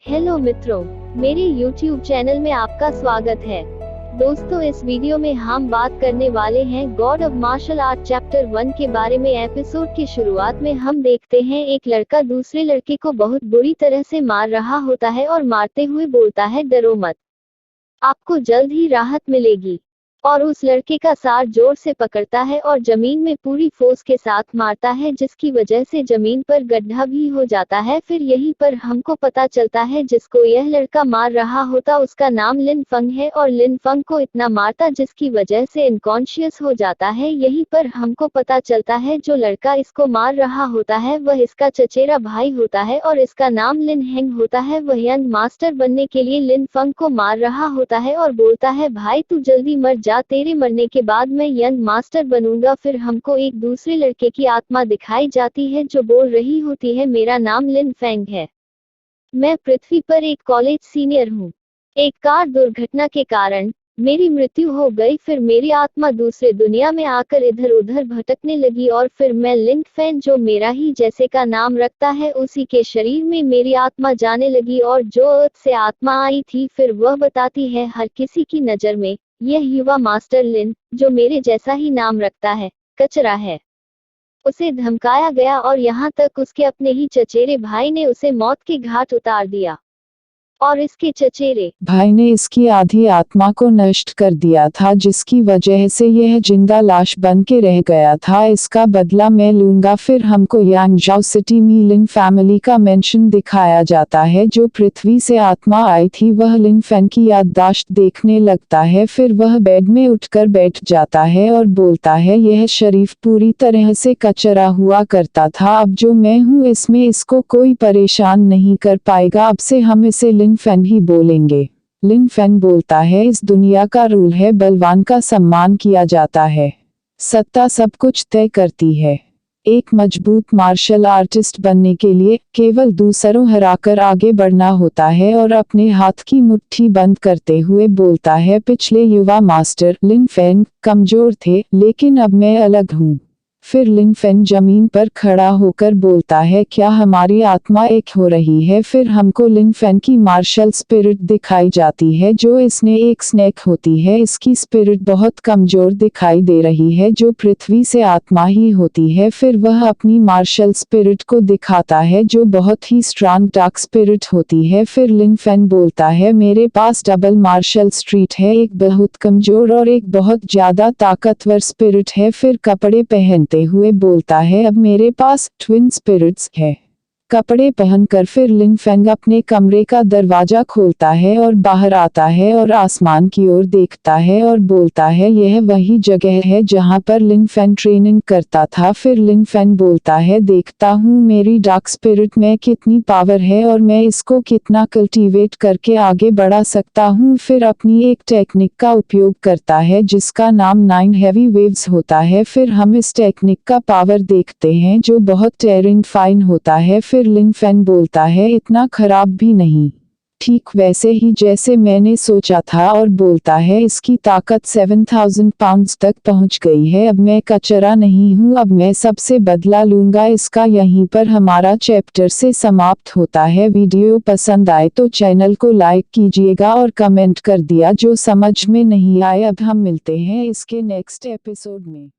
Hello मित्रों, मेरे YouTube channel में आपका स्वागत है। दोस्तों, इस वीडियो में हम बात करने वाले हैं god of martial art chapter 1 के बारे में। एपिसोड की शुरुआत में हम देखते हैं एक लड़का दूसरे लड़के को बहुत बुरी तरह से मार रहा होता है और मारते हुए बोलता है, डरो मत, आपको जल्द ही राहत मिलेगी। और उस लड़के का सार जोर से पकड़ता है और जमीन में पूरी फोर्स के साथ मारता है, जिसकी वजह से जमीन पर गड्ढा भी हो जाता है। फिर यहीं पर हमको पता चलता है जिसको यह लड़का मार रहा होता उसका नाम लिन फंग है, और लिन फंग को इतना मारता जिसकी वजह से इनकॉन्शियस हो जाता है। यहीं पर हमको पता चलता है जो लड़का इसको मार रहा होता है वह इसका चचेरा भाई होता है और इसका नाम लिन हेंग होता है। वह यंग मास्टर बनने के लिए लिन फंग को मार रहा होता है और बोलता है, भाई तू जल्दी मर जा, तेरे मरने के बाद मैं यंग मास्टर बनूंगा। फिर हमको एक दूसरे लड़के की आत्मा दिखाई जाती है जो बोल रही होती है, मेरा नाम लिन फेंग है, मैं पृथ्वी पर एक कॉलेज सीनियर हूँ। एक कार दुर्घटना के कारण मेरी मृत्यु हो गई। फिर मेरी आत्मा दूसरे दुनिया में आकर इधर उधर भटकने लगी और फिर मैं लिंग फैन, जो मेरा ही जैसे का नाम रखता है, उसी के शरीर में मेरी आत्मा जाने लगी। और जो अर्थ से आत्मा आई थी फिर वह बताती है हर किसी की नज़र में यह युवा मास्टर लिन, जो मेरे जैसा ही नाम रखता है, कचरा है। उसे धमकाया गया और यहाँ तक उसके अपने ही चचेरे भाई ने उसे मौत के घाट उतार दिया और इसके चचेरे भाई ने इसकी आधी आत्मा को नष्ट कर दिया था, जिसकी वजह से यह जिंदा लाश बन के रह गया था। इसका बदला मैं लूंगा। फिर हमको यांगजाओ सिटी में लिन फैमिली का मेंशन दिखाया जाता है। जो पृथ्वी से आत्मा आई थी वह लिन फैन की याददाश्त देखने लगता है। फिर वह बेड में उठकर बैठ जाता है और बोलता है, यह शरीफ पूरी तरह से कचरा हुआ करता था, अब जो मैं हूँ इसमें इसको कोई परेशान नहीं कर पाएगा। अब से हम इसे लिन फैन ही बोलेंगे। लिन फैन बोलता है, इस दुनिया का रूल है, बलवान का सम्मान किया जाता है, सत्ता सब कुछ तय करती है। एक मजबूत मार्शल आर्टिस्ट बनने के लिए केवल दूसरों हराकर आगे बढ़ना होता है। और अपने हाथ की मुट्ठी बंद करते हुए बोलता है, पिछले युवा मास्टर लिन फैन कमजोर थे, लेकिन अब मैं अलग हूँ। फिर लिन फैन जमीन पर खड़ा होकर बोलता है, क्या हमारी आत्मा एक हो रही है? फिर हमको लिन फैन की मार्शल स्पिरिट दिखाई जाती है, जो इसने एक स्नेक होती है। इसकी स्पिरिट बहुत कमजोर दिखाई दे रही है, जो पृथ्वी से आत्मा ही होती है। फिर वह अपनी मार्शल स्पिरिट को दिखाता है, जो बहुत ही स्ट्रांग डार्क स्पिरिट होती है। फिर लिन फैन बोलता है, मेरे पास डबल मार्शल स्ट्रीट है, एक बहुत कमजोर और एक बहुत ज्यादा ताकतवर स्पिरिट है। फिर कपड़े पहनते हुए बोलता है, अब मेरे पास ट्विन स्पिरिट्स है। कपड़े पहनकर फिर लिन फैंग अपने कमरे का दरवाजा खोलता है और बाहर आता है और आसमान की ओर देखता है और बोलता है, यह वही जगह है जहां पर लिन फैंग ट्रेनिंग करता था। फिर लिन फैंग बोलता है, देखता हूँ मेरी डार्क स्पिरिट में कितनी पावर है और मैं इसको कितना कल्टीवेट करके आगे बढ़ा सकता हूँ। फिर अपनी एक टेक्निक का उपयोग करता है जिसका नाम 9 हैवी वेव्स होता है। फिर हम इस टेक्निक का पावर देखते हैं जो बहुत टेरिफाइंग होता है। फिर लिन फैन बोलता है, इतना खराब भी नहीं, ठीक वैसे ही जैसे मैंने सोचा था। और बोलता है, इसकी ताकत 7000 पाउंड्स तक पहुंच गई है, अब मैं कचरा नहीं हूं, अब मैं सबसे बदला लूंगा। इसका यहीं पर हमारा चैप्टर से समाप्त होता है। वीडियो पसंद आए तो चैनल को लाइक कीजिएगा और कमेंट कर दिया जो समझ में नहीं आए। अब हम मिलते हैं इसके नेक्स्ट एपिसोड में।